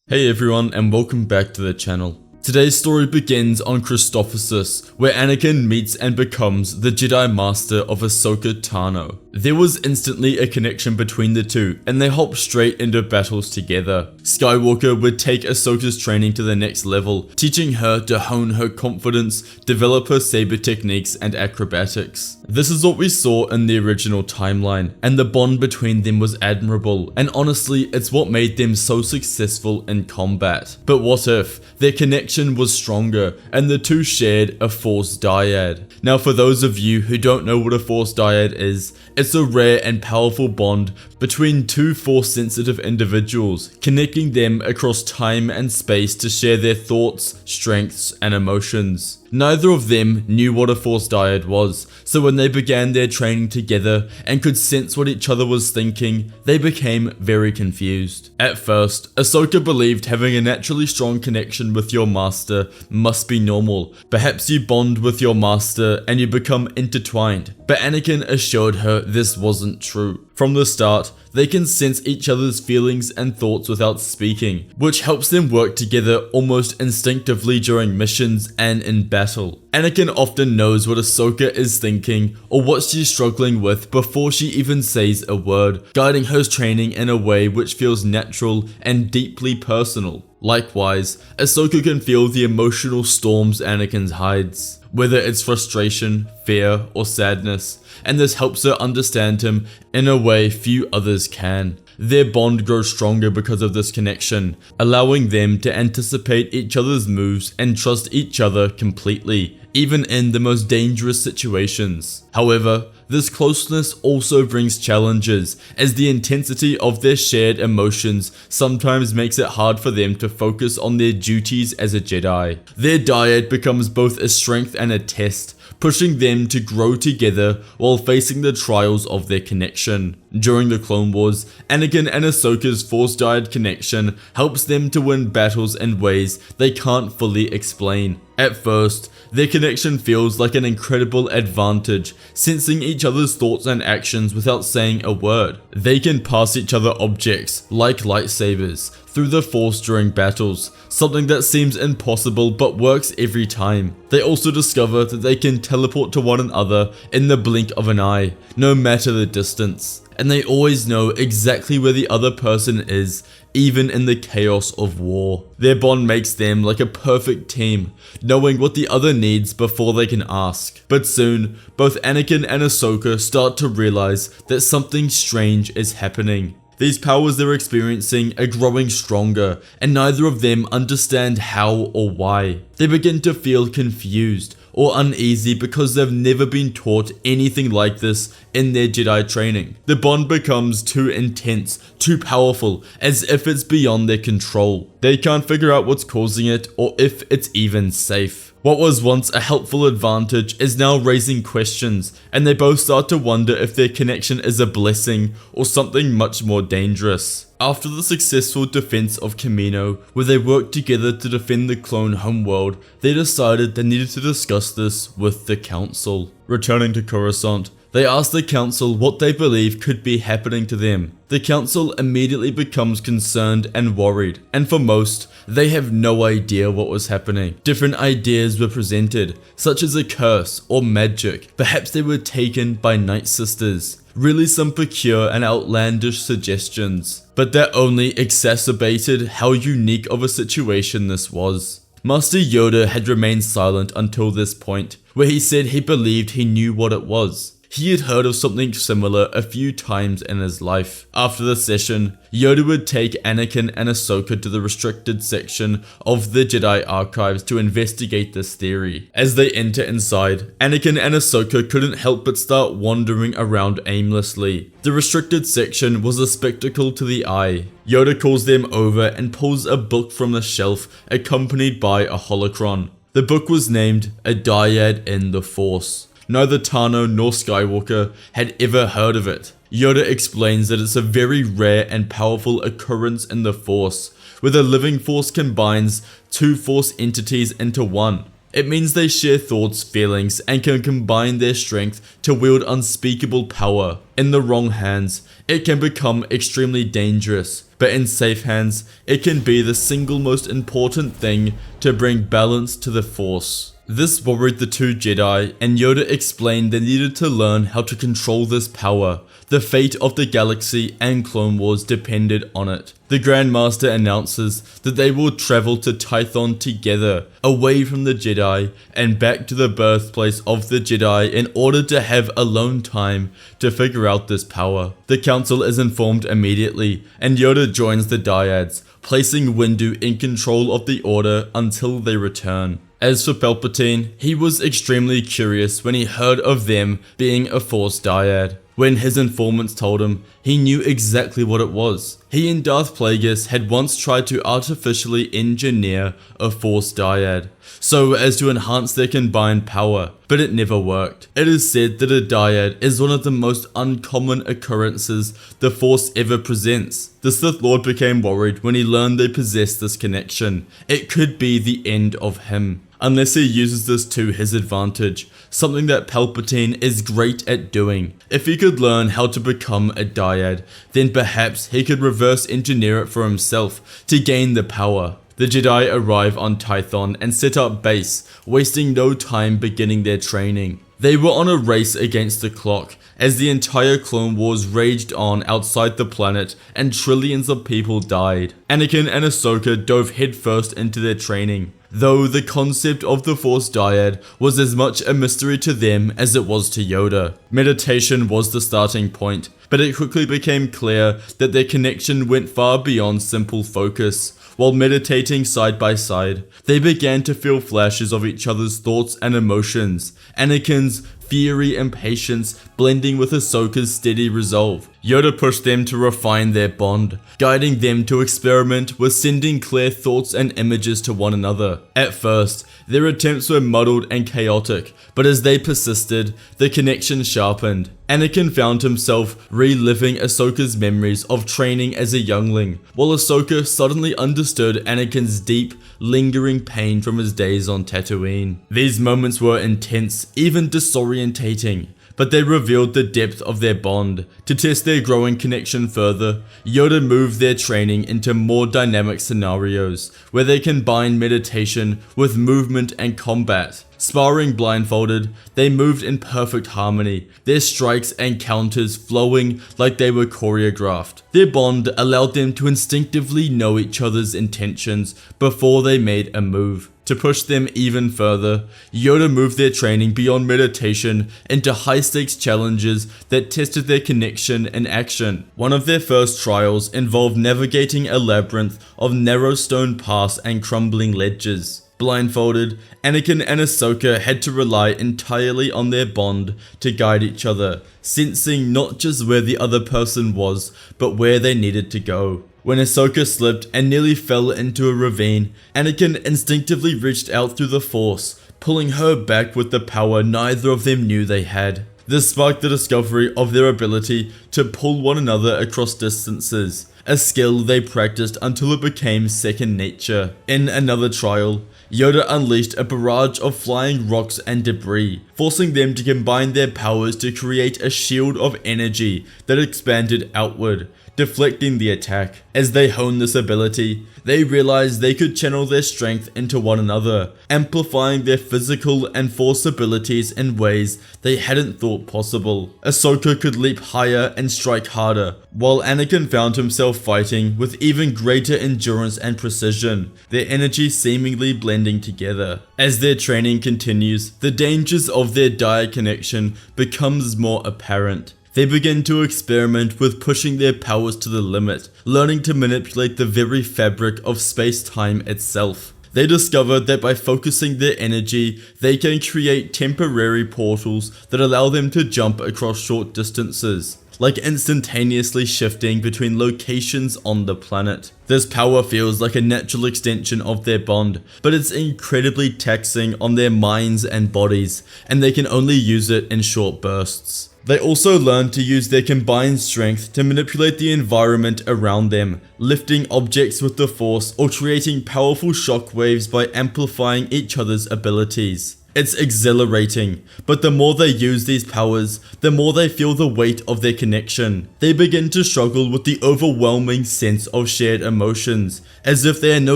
Hey everyone, and welcome back to the channel. Today's story begins on Christophersus, where Anakin meets and becomes the Jedi Master of Ahsoka Tano. There was instantly a connection between the two, and they hopped straight into battles together. Skywalker would take Ahsoka's training to the next level, teaching her to hone her confidence, develop her saber techniques and acrobatics. This is what we saw in the original timeline, and the bond between them was admirable, and honestly, it's what made them so successful in combat. But what if their connection was stronger, and the two shared a Force Dyad? Now, for those of you who don't know what a Force Dyad is, it's a rare and powerful bond between two Force-sensitive individuals, connecting them across time and space to share their thoughts, strengths, and emotions. Neither of them knew what a Force Dyad was, so when they began their training together and could sense what each other was thinking, they became very confused. At first, Ahsoka believed having a naturally strong connection with your master must be normal. Perhaps you bond with your master and you become intertwined, but Anakin assured her this wasn't true. From the start, they can sense each other's feelings and thoughts without speaking, which helps them work together almost instinctively during missions and in battle. Anakin often knows what Ahsoka is thinking or what she's struggling with before she even says a word, guiding her training in a way which feels natural and deeply personal. Likewise, Ahsoka can feel the emotional storms Anakin hides, whether it's frustration, fear, or sadness, and this helps her understand him in a way few others can. Their bond grows stronger because of this connection, allowing them to anticipate each other's moves and trust each other completely, even in the most dangerous situations. However, this closeness also brings challenges, as the intensity of their shared emotions sometimes makes it hard for them to focus on their duties as a Jedi. Their dyad becomes both a strength and a test, pushing them to grow together while facing the trials of their connection. During the Clone Wars, Anakin and Ahsoka's Force Dyad connection helps them to win battles in ways they can't fully explain. At first, their connection feels like an incredible advantage, sensing each other's thoughts and actions without saying a word. They can pass each other objects, like lightsabers, through the Force during battles, something that seems impossible but works every time. They also discover that they can teleport to one another in the blink of an eye, no matter the distance. And they always know exactly where the other person is, even in the chaos of war. Their bond makes them like a perfect team, knowing what the other needs before they can ask. But soon, both Anakin and Ahsoka start to realize that something strange is happening. These powers they're experiencing are growing stronger, and neither of them understand how or why. They begin to feel confused or uneasy because they've never been taught anything like this in their Jedi training. The bond becomes too intense, too powerful, as if it's beyond their control. They can't figure out what's causing it or if it's even safe. What was once a helpful advantage is now raising questions, and they both start to wonder if their connection is a blessing or something much more dangerous. After the successful defense of Kamino, where they worked together to defend the clone homeworld, they decided they needed to discuss this with the Council. Returning to Coruscant, they asked the Council what they believe could be happening to them. The Council immediately becomes concerned and worried, and for most, they have no idea what was happening. Different ideas were presented, such as a curse or magic. Perhaps they were taken by Night Sisters. Really some peculiar and outlandish suggestions, but that only exacerbated how unique of a situation this was. Master Yoda had remained silent until this point, where he said he believed he knew what it was. He had heard of something similar a few times in his life. After the session, Yoda would take Anakin and Ahsoka to the restricted section of the Jedi archives to investigate this theory. As they enter inside, Anakin and Ahsoka couldn't help but start wandering around aimlessly. The restricted section was a spectacle to the eye. Yoda calls them over and pulls a book from the shelf, accompanied by a holocron. The book was named A Dyad in the Force. Neither Tano nor Skywalker had ever heard of it. Yoda explains that it's a very rare and powerful occurrence in the Force, where the living Force combines two Force entities into one. It means they share thoughts, feelings, and can combine their strength to wield unspeakable power. In the wrong hands, it can become extremely dangerous, but in safe hands, it can be the single most important thing to bring balance to the Force. This worried the two Jedi, and Yoda explained they needed to learn how to control this power. The fate of the galaxy and Clone Wars depended on it. The Grand Master announces that they will travel to Tython together, away from the Jedi, and back to the birthplace of the Jedi in order to have alone time to figure out this power. The Council is informed immediately, and Yoda joins the Dyads, placing Windu in control of the Order until they return. As for Palpatine, he was extremely curious when he heard of them being a Force Dyad. When his informants told him, he knew exactly what it was. He and Darth Plagueis had once tried to artificially engineer a Force Dyad, so as to enhance their combined power, but it never worked. It is said that a Dyad is one of the most uncommon occurrences the Force ever presents. The Sith Lord became worried when he learned they possessed this connection. It could be the end of him, unless he uses this to his advantage, something that Palpatine is great at doing. If he could learn how to become a Dyad, then perhaps he could reverse engineer it for himself to gain the power. The Jedi arrive on Tython and set up base, wasting no time beginning their training. They were on a race against the clock, as the entire Clone Wars raged on outside the planet and trillions of people died. Anakin and Ahsoka dove headfirst into their training, though the concept of the Force Dyad was as much a mystery to them as it was to Yoda. Meditation was the starting point, but it quickly became clear that their connection went far beyond simple focus. While meditating side by side, they began to feel flashes of each other's thoughts and emotions. Anakin's fury and patience blending with Ahsoka's steady resolve. Yoda pushed them to refine their bond, guiding them to experiment with sending clear thoughts and images to one another. At first, their attempts were muddled and chaotic, but as they persisted, the connection sharpened. Anakin found himself reliving Ahsoka's memories of training as a youngling, while Ahsoka suddenly understood Anakin's deep, lingering pain from his days on Tatooine. These moments were intense, even disorientating, but they revealed the depth of their bond. To test their growing connection further, Yoda moved their training into more dynamic scenarios, where they combined meditation with movement and combat. Sparring blindfolded, they moved in perfect harmony, their strikes and counters flowing like they were choreographed. Their bond allowed them to instinctively know each other's intentions before they made a move. To push them even further, Yoda moved their training beyond meditation into high-stakes challenges that tested their connection in action. One of their first trials involved navigating a labyrinth of narrow stone paths and crumbling ledges. Blindfolded, Anakin and Ahsoka had to rely entirely on their bond to guide each other, sensing not just where the other person was, but where they needed to go. When Ahsoka slipped and nearly fell into a ravine, Anakin instinctively reached out through the Force, pulling her back with the power neither of them knew they had. This sparked the discovery of their ability to pull one another across distances, a skill they practiced until it became second nature. In another trial, Yoda unleashed a barrage of flying rocks and debris, forcing them to combine their powers to create a shield of energy that expanded outward, deflecting the attack. As they honed this ability, they realized they could channel their strength into one another, amplifying their physical and force abilities in ways they hadn't thought possible. Ahsoka could leap higher and strike harder, while Anakin found himself fighting with even greater endurance and precision, their energy seemingly blending together. As their training continues, the dangers of their dire connection becomes more apparent. They begin to experiment with pushing their powers to the limit, learning to manipulate the very fabric of space-time itself. They discover that by focusing their energy, they can create temporary portals that allow them to jump across short distances, like instantaneously shifting between locations on the planet. This power feels like a natural extension of their bond, but it's incredibly taxing on their minds and bodies, and they can only use it in short bursts. They also learn to use their combined strength to manipulate the environment around them, lifting objects with the Force or creating powerful shockwaves by amplifying each other's abilities. It's exhilarating, but the more they use these powers, the more they feel the weight of their connection. They begin to struggle with the overwhelming sense of shared emotions, as if they are no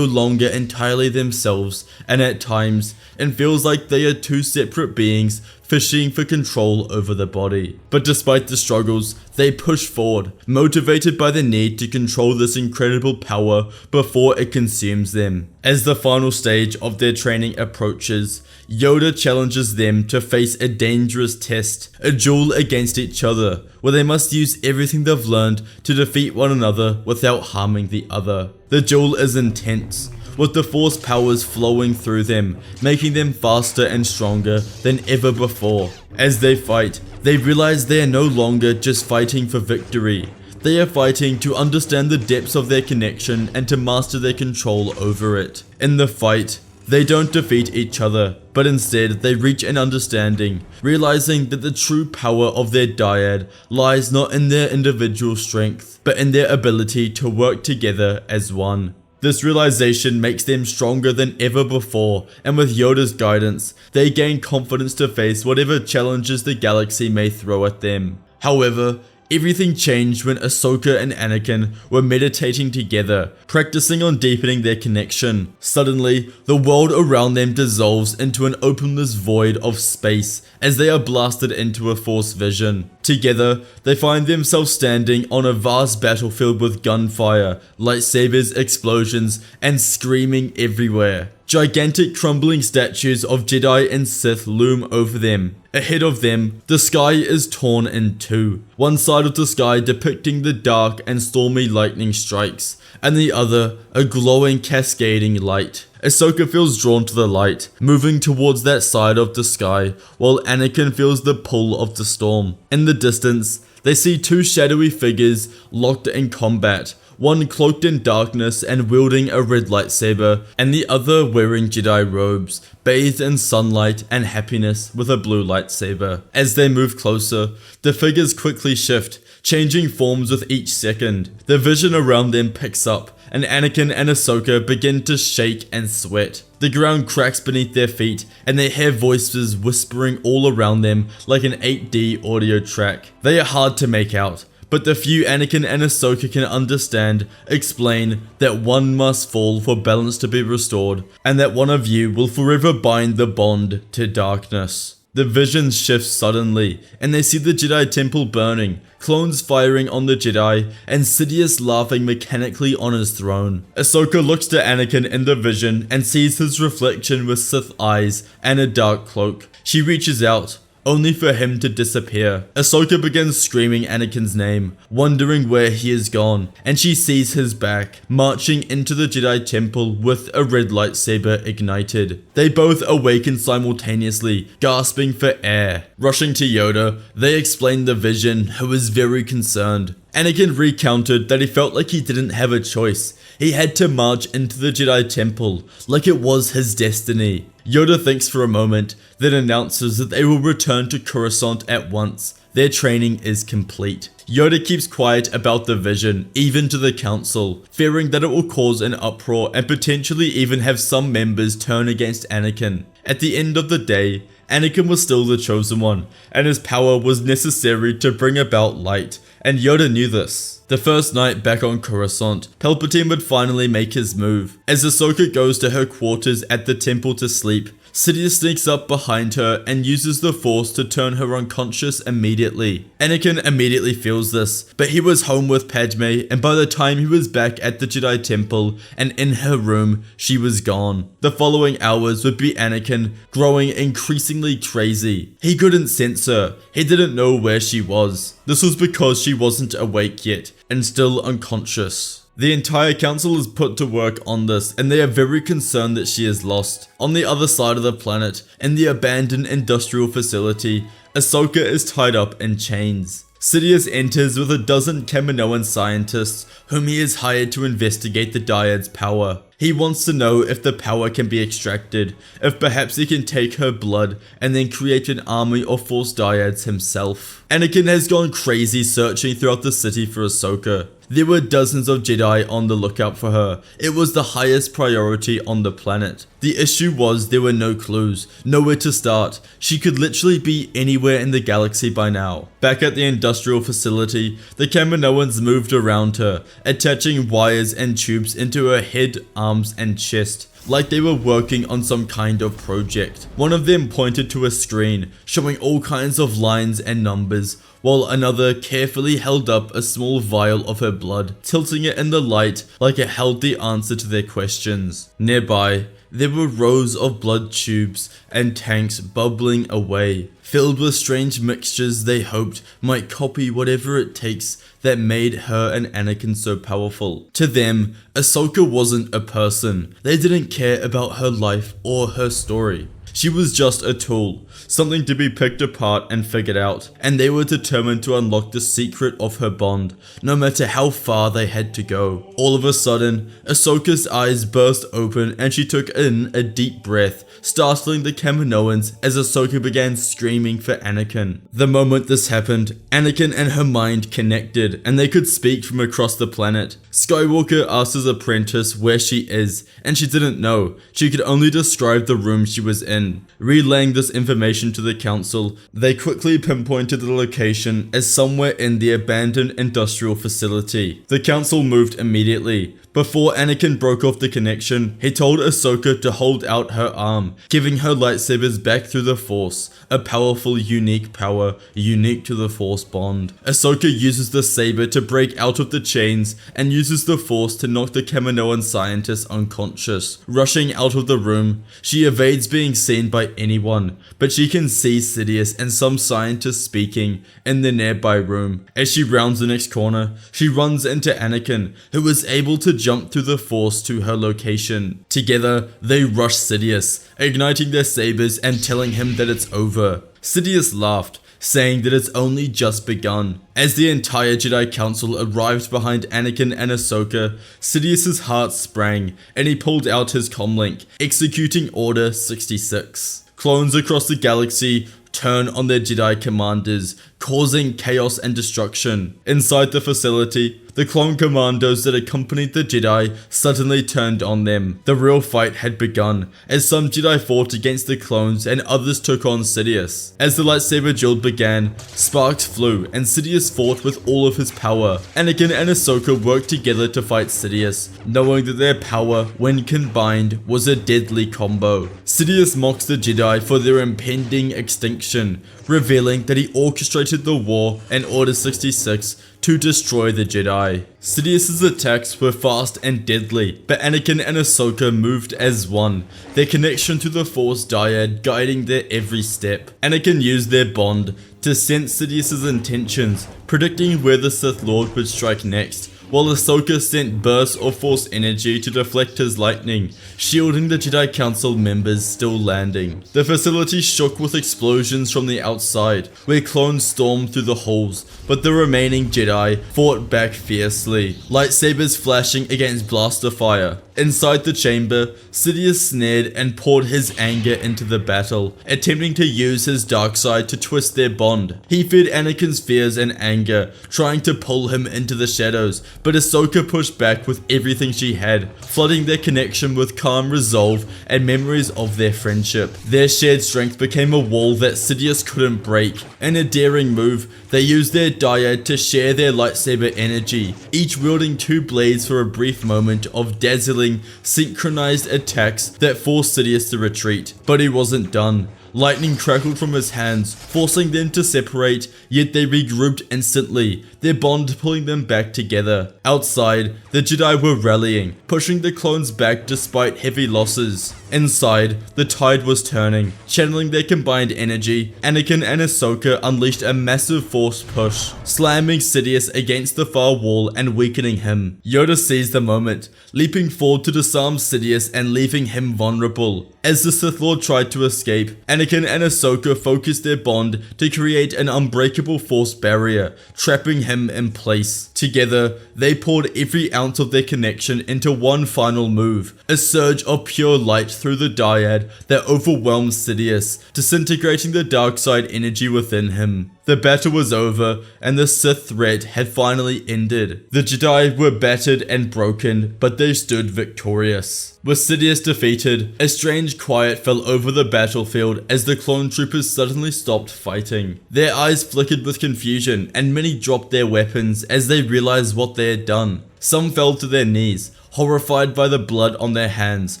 longer entirely themselves, and at times, it feels like they are two separate beings fishing for control over the body. But despite the struggles, they push forward, motivated by the need to control this incredible power before it consumes them. As the final stage of their training approaches, Yoda challenges them to face a dangerous test, a duel against each other, where they must use everything they've learned to defeat one another without harming the other. The duel is intense, with the Force powers flowing through them, making them faster and stronger than ever before. As they fight, they realize they are no longer just fighting for victory. They are fighting to understand the depths of their connection and to master their control over it. In the fight, they don't defeat each other, but instead they reach an understanding, realizing that the true power of their dyad lies not in their individual strength, but in their ability to work together as one. This realization makes them stronger than ever before, and with Yoda's guidance, they gain confidence to face whatever challenges the galaxy may throw at them. However, everything changed when Ahsoka and Anakin were meditating together, practicing on deepening their connection. Suddenly, the world around them dissolves into an openless void of space as they are blasted into a Force vision. Together, they find themselves standing on a vast battlefield with gunfire, lightsabers, explosions, and screaming everywhere. Gigantic crumbling statues of Jedi and Sith loom over them. Ahead of them, the sky is torn in two. One side of the sky depicting the dark and stormy lightning strikes, and the other a glowing cascading light. Ahsoka feels drawn to the light, moving towards that side of the sky, while Anakin feels the pull of the storm. In the distance, they see two shadowy figures locked in combat, one cloaked in darkness and wielding a red lightsaber, and the other wearing Jedi robes, bathed in sunlight and happiness with a blue lightsaber. As they move closer, the figures quickly shift, changing forms with each second. The vision around them picks up, and Anakin and Ahsoka begin to shake and sweat. The ground cracks beneath their feet, and they hear voices whispering all around them like an 8D audio track. They are hard to make out, but the few Anakin and Ahsoka can understand explain that one must fall for balance to be restored, and that one of you will forever bind the bond to darkness. The vision shifts suddenly, and they see the Jedi temple burning, clones firing on the Jedi, and Sidious laughing mechanically on his throne. Ahsoka looks to Anakin in the vision and sees his reflection with Sith eyes and a dark cloak. She reaches out, only for him to disappear. Ahsoka begins screaming Anakin's name, wondering where he is gone, and she sees his back, marching into the Jedi temple with a red lightsaber ignited. They both awaken simultaneously, gasping for air. Rushing to Yoda, they explain the vision, who is very concerned. Anakin recounted that he felt like he didn't have a choice. He had to march into the Jedi temple, like it was his destiny. Yoda thinks for a moment, then announces that they will return to Coruscant at once. Their training is complete. Yoda keeps quiet about the vision, even to the council, fearing that it will cause an uproar and potentially even have some members turn against Anakin. At the end of the day, Anakin was still the chosen one, and his power was necessary to bring about light, and Yoda knew this. The first night back on Coruscant, Palpatine would finally make his move. As Ahsoka goes to her quarters at the temple to sleep, Sidious sneaks up behind her and uses the Force to turn her unconscious immediately. Anakin immediately feels this, but he was home with Padme, and by the time he was back at the Jedi Temple and in her room, she was gone. The following hours would be Anakin growing increasingly crazy. He couldn't sense her. He didn't know where she was. This was because she wasn't awake yet and still unconscious. The entire council is put to work on this, and they are very concerned that she is lost. On the other side of the planet, in the abandoned industrial facility, Ahsoka is tied up in chains. Sidious enters with a dozen Kaminoan scientists whom he has hired to investigate the Dyads' power. He wants to know if the power can be extracted, if perhaps he can take her blood and then create an army of Force Dyads himself. Anakin has gone crazy searching throughout the city for Ahsoka. There were dozens of Jedi on the lookout for her. It was the highest priority on the planet. The issue was there were no clues, nowhere to start. She could literally be anywhere in the galaxy by now. Back at the industrial facility, the Kaminoans moved around her, attaching wires and tubes into her head, arms, and chest, like they were working on some kind of project. One of them pointed to a screen, showing all kinds of lines and numbers, while another carefully held up a small vial of her blood, tilting it in the light like it held the answer to their questions. Nearby, there were rows of blood tubes and tanks bubbling away, filled with strange mixtures they hoped might copy whatever it takes that made her and Anakin so powerful. To them, Ahsoka wasn't a person. They didn't care about her life or her story. She was just a tool, something to be picked apart and figured out, and they were determined to unlock the secret of her bond, no matter how far they had to go. All of a sudden, Ahsoka's eyes burst open and she took in a deep breath, startling the Kaminoans as Ahsoka began screaming for Anakin. The moment this happened, Anakin and her mind connected, and they could speak from across the planet. Skywalker asked his apprentice where she is, and she didn't know. She could only describe the room she was in. Relaying this information to the council, they quickly pinpointed the location as somewhere in the abandoned industrial facility. The council moved immediately. Before Anakin broke off the connection, he told Ahsoka to hold out her arm, giving her lightsabers back through the Force, a powerful, unique power unique to the Force bond. Ahsoka uses the saber to break out of the chains and uses the Force to knock the Kaminoan scientist unconscious. Rushing out of the room, she evades being seen by anyone, but she can see Sidious and some scientists speaking in the nearby room. As she rounds the next corner, she runs into Anakin, who is able to jump through the Force to her location. Together, they rush Sidious, igniting their sabers and telling him that it's over. Sidious laughed, saying that it's only just begun. As the entire Jedi Council arrived behind Anakin and Ahsoka, Sidious's heart sprang, and he pulled out his comlink, executing Order 66. Clones across the galaxy turn on their Jedi commanders, causing chaos and destruction. Inside the facility, the clone commandos that accompanied the Jedi suddenly turned on them. The real fight had begun, as some Jedi fought against the clones and others took on Sidious. As the lightsaber duel began, sparks flew and Sidious fought with all of his power. Anakin and Ahsoka worked together to fight Sidious, knowing that their power, when combined, was a deadly combo. Sidious mocks the Jedi for their impending extinction, revealing that he orchestrated the war in Order 66 to destroy the Jedi. Sidious's attacks were fast and deadly, but Anakin and Ahsoka moved as one, their connection to the Force Dyad guiding their every step. Anakin used their bond to sense Sidious's intentions, predicting where the Sith Lord would strike next, while Ahsoka sent bursts of Force energy to deflect his lightning, shielding the Jedi Council members still landing. The facility shook with explosions from the outside, where clones stormed through the halls, but the remaining Jedi fought back fiercely, lightsabers flashing against blaster fire. Inside the chamber, Sidious snared and poured his anger into the battle, attempting to use his dark side to twist their bond. He fed Anakin's fears and anger, trying to pull him into the shadows, but Ahsoka pushed back with everything she had, flooding their connection with calm resolve and memories of their friendship. Their shared strength became a wall that Sidious couldn't break. In a daring move, they used their dyad to share their lightsaber energy, each wielding two blades for a brief moment of dazzling, synchronized attacks that forced Sidious to retreat. But he wasn't done. Lightning crackled from his hands, forcing them to separate, yet they regrouped instantly, their bond pulling them back together. Outside, the Jedi were rallying, pushing the clones back despite heavy losses. Inside, the tide was turning. Channeling their combined energy, Anakin and Ahsoka unleashed a massive force push, slamming Sidious against the far wall and weakening him. Yoda seized the moment, leaping forward to disarm Sidious and leaving him vulnerable. As the Sith Lord tried to escape, Anakin Anakin and Ahsoka focused their bond to create an unbreakable force barrier, trapping him in place. Together, they poured every ounce of their connection into one final move, a surge of pure light through the dyad that overwhelmed Sidious, disintegrating the dark side energy within him. The battle was over, and the Sith threat had finally ended. The Jedi were battered and broken, but they stood victorious. With Sidious defeated, a strange quiet fell over the battlefield as the clone troopers suddenly stopped fighting. Their eyes flickered with confusion, and many dropped their weapons as they realized what they had done. Some fell to their knees, horrified by the blood on their hands,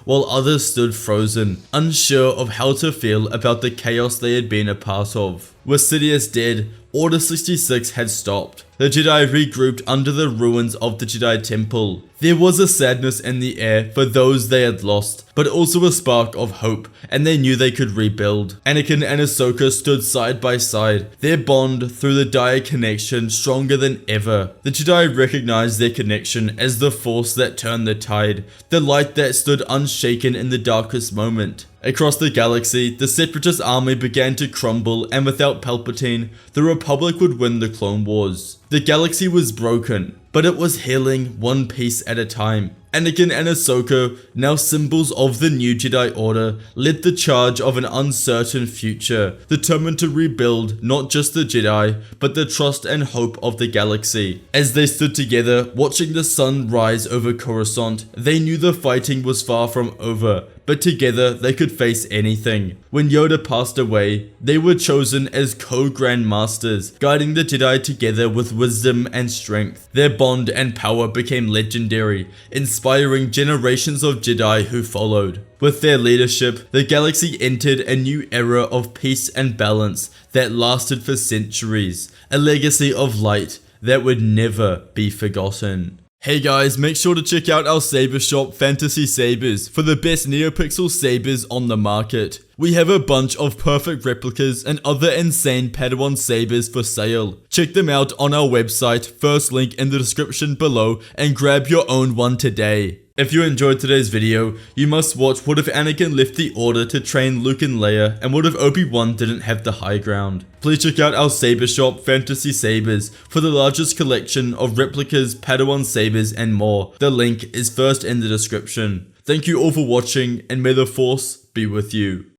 while others stood frozen, unsure of how to feel about the chaos they had been a part of. With Sidious dead, Order 66 had stopped. The Jedi regrouped under the ruins of the Jedi Temple. There was a sadness in the air for those they had lost, but also a spark of hope, and they knew they could rebuild. Anakin and Ahsoka stood side by side, their bond through the Dyad connection stronger than ever. The Jedi recognized their connection as the force that turned the tide, the light that stood unshaken in the darkest moment. Across the galaxy, the Separatist army began to crumble, and without Palpatine, the Republic would win the Clone Wars. The galaxy was broken, but it was healing one piece at a time. Anakin and Ahsoka, now symbols of the new Jedi Order, led the charge of an uncertain future, determined to rebuild not just the Jedi, but the trust and hope of the galaxy. As they stood together, watching the sun rise over Coruscant, they knew the fighting was far from over, but together they could face anything. When Yoda passed away, they were chosen as co-Grand Masters, guiding the Jedi together with wisdom and strength. Their bond and power became legendary, inspiring generations of Jedi who followed. With their leadership, the galaxy entered a new era of peace and balance that lasted for centuries, a legacy of light that would never be forgotten. Hey guys, make sure to check out our saber shop Fantasy Sabers for the best NeoPixel sabers on the market. We have a bunch of perfect replicas and other insane Padawan sabers for sale. Check them out on our website, first link in the description below, and grab your own one today. If you enjoyed today's video, you must watch what if Anakin left the Order to train Luke and Leia, and what if Obi-Wan didn't have the high ground. Please check out our saber shop Fantasy Sabers for the largest collection of replicas, Padawan sabers and more. The link is first in the description. Thank you all for watching, and may the Force be with you.